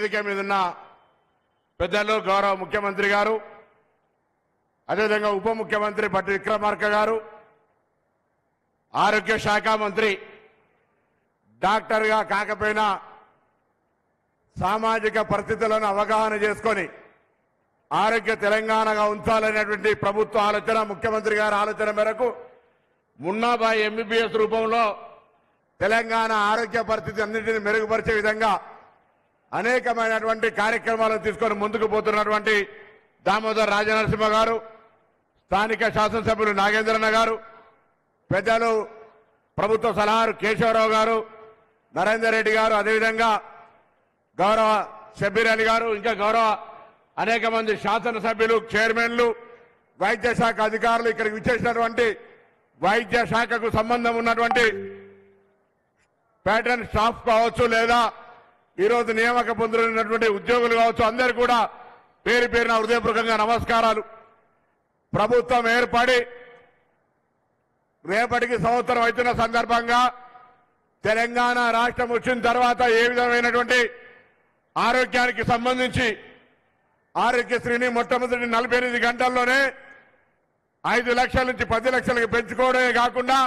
వేదిక మీద ఉన్న పెద్దలు గౌరవ ముఖ్యమంత్రి గారు, అదేవిధంగా ఉప ముఖ్యమంత్రి భట్టి విక్రమార్క గారు, ఆరోగ్య శాఖ మంత్రి, డాక్టర్గా కాకపోయినా సామాజిక పరిస్థితులను అవగాహన చేసుకొని ఆరోగ్య తెలంగాణగా ఉంచాలనేటువంటి ప్రభుత్వ ఆలోచన, ముఖ్యమంత్రి గారి ఆలోచన మేరకు మున్నాబాయి ఎంబీబీఎస్ రూపంలో తెలంగాణ ఆరోగ్య పరిస్థితి అన్నింటినీ మెరుగుపరిచే విధంగా అనేకమైనటువంటి కార్యక్రమాలను తీసుకొని ముందుకు పోతున్నటువంటి దామోదర్ రాజనరసింహ గారు, స్థానిక శాసనసభ్యులు నాగేంద్రన్న గారు, పెద్దలు ప్రభుత్వ సలహారు కేశవరావు గారు, నరేందర్ రెడ్డి గారు, అదేవిధంగా గౌరవ షబ్బీర్ అలీ గారు, ఇంకా గౌరవ అనేక మంది శాసనసభ్యులు, చైర్మన్లు, వైద్య శాఖ అధికారులు, ఇక్కడికి విచ్చేసినటువంటి వైద్య శాఖకు సంబంధం ఉన్నటువంటి ప్యాటర్న్ స్టాఫ్ కావచ్చు, లేదా ఈరోజు నియామక పొందుతున్నటువంటి ఉద్యోగులు కావచ్చు, అందరూ కూడా పేరు పేరున హృదయపూర్వకంగా నమస్కారాలు. ప్రభుత్వం ఏర్పడి రేపటికి సంవత్సరం అవుతున్న సందర్భంగా తెలంగాణ రాష్ట్రం వచ్చిన తర్వాత ఏ విధమైనటువంటి ఆరోగ్యానికి సంబంధించి ఆరోగ్యశ్రీని మొట్టమొదటి 48 గంటల్లోనే 5 లక్షల నుంచి 10 లక్షలకు పెంచుకోవడమే కాకుండా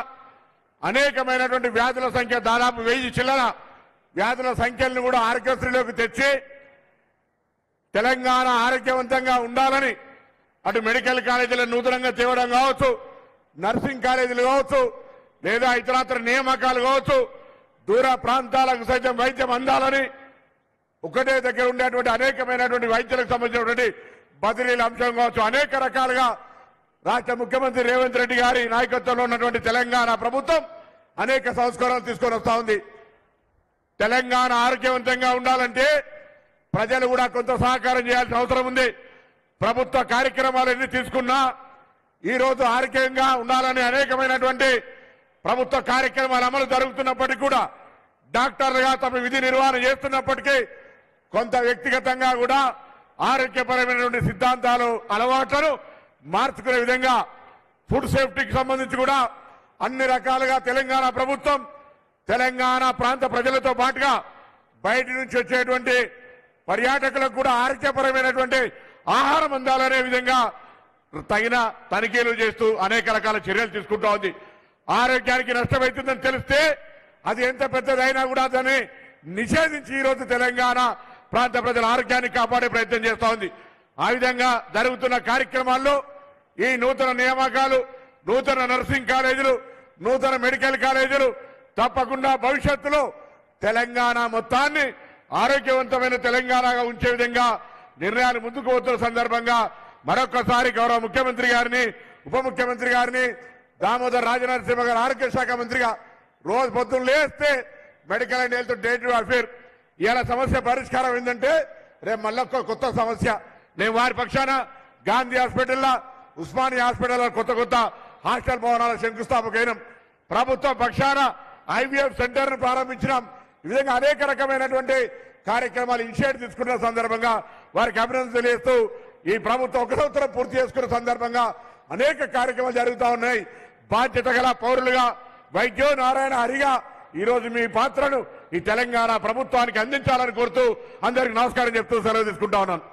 అనేకమైనటువంటి వ్యాధుల సంఖ్య దాదాపు 1000 చిల్లర వ్యాధుల సంఖ్యలను కూడా ఆరోగ్యశ్రీలోకి తెచ్చి తెలంగాణ ఆరోగ్యవంతంగా ఉండాలని అటు మెడికల్ కాలేజీలను నూతనంగా తేవడం కావచ్చు, నర్సింగ్ కాలేజీలు కావచ్చు, లేదా ఇతరత్ర నియామకాలు కావచ్చు, దూర ప్రాంతాలకు సైతం వైద్యం అందాలని ఒకటే దగ్గర ఉండేటువంటి అనేకమైనటువంటి వైద్యులకు సంబంధించినటువంటి బదిలీల అంశం కావచ్చు, అనేక రకాలుగా రాష్ట్ర ముఖ్యమంత్రి రేవంత్ రెడ్డి గారి నాయకత్వంలో ఉన్నటువంటి తెలంగాణ ప్రభుత్వం అనేక సంస్కరణలు తీసుకొని వస్తా ఉంది. తెలంగాణ ఆరోగ్యవంతంగా ఉండాలంటే ప్రజలు కూడా కొంత సహకారం చేయాల్సిన అవసరం ఉంది. ప్రభుత్వ కార్యక్రమాలు ఎన్ని తీసుకున్నా ఈరోజు ఆరోగ్యంగా ఉండాలని అనేకమైనటువంటి ప్రభుత్వ కార్యక్రమాలు అమలు జరుగుతున్నప్పటికీ కూడా డాక్టర్లుగా తమ విధి నిర్వహణ చేస్తున్నప్పటికీ కొంత వ్యక్తిగతంగా కూడా ఆరోగ్యపరమైనటువంటి సిద్ధాంతాలు, అలవాట్లను మార్చుకునే విధంగా ఫుడ్ సేఫ్టీకి సంబంధించి కూడా అన్ని రకాలుగా తెలంగాణ ప్రభుత్వం తెలంగాణ ప్రాంత ప్రజలతో పాటుగా బయట నుంచి వచ్చేటువంటి పర్యాటకులకు కూడా ఆరోగ్యపరమైనటువంటి ఆహారం అందాలనే విధంగా తగిన తనిఖీలు చేస్తూ అనేక రకాల చర్యలు తీసుకుంటా ఉంది. ఆరోగ్యానికి నష్టమవుతుందని తెలిస్తే అది ఎంత పెద్దదైనా కూడా దాన్ని నిషేధించి ఈరోజు తెలంగాణ ప్రాంత ప్రజల ఆరోగ్యాన్ని కాపాడే ప్రయత్నం చేస్తూ ఉంది. ఆ విధంగా జరుగుతున్న కార్యక్రమాల్లో ఈ నూతన నియామకాలు, నూతన నర్సింగ్ కాలేజీలు, నూతన మెడికల్ కాలేజీలు తప్పకుండా భవిష్యత్తులో తెలంగాణ మొత్తాన్ని ఆరోగ్యవంతమైన తెలంగాణగా ఉంచే విధంగా నిర్ణయాలు ముందుకు పోతున్న సందర్భంగా మరొకసారి గౌరవ ముఖ్యమంత్రి గారిని, ఉప ముఖ్యమంత్రి గారిని, దామోదర్ రాజనరసింహ గారు ఆరోగ్య శాఖ మంత్రిగా రోజు పొద్దున్న లేస్తే medical and health day to affair ఇవాళ సమస్య పరిష్కారం ఏంటంటే రేపు మళ్ళీ కొత్త సమస్య. నేను వారి పక్షాన గాంధీ హాస్పిటల్లో, ఉస్మానియా హాస్పిటల్లో కొత్త హాస్టల్ భవనాల శంకుస్థాపకైనం. ప్రభుత్వ పక్షాన ఐవీఎఫ్ సెంటర్ను ప్రారంభించినాం. ఈ విధంగా అనేక రకమైనటువంటి కార్యక్రమాలు ఇనిషియేటివ్ తీసుకున్న సందర్భంగా వారికి అభినందన తెలియజేస్తూ ఈ ప్రభుత్వం 1 సంవత్సరం పూర్తి చేసుకున్న సందర్భంగా అనేక కార్యక్రమాలు జరుగుతూ ఉన్నాయి. బాధ్యత గల పౌరులుగా, వైద్యో నారాయణ హరిగా ఈరోజు మీ పాత్రను ఈ తెలంగాణ ప్రభుత్వానికి అందించాలని కోరుతూ అందరికీ నమస్కారం చెప్తూ సెలవు తీసుకుంటా ఉన్నాను.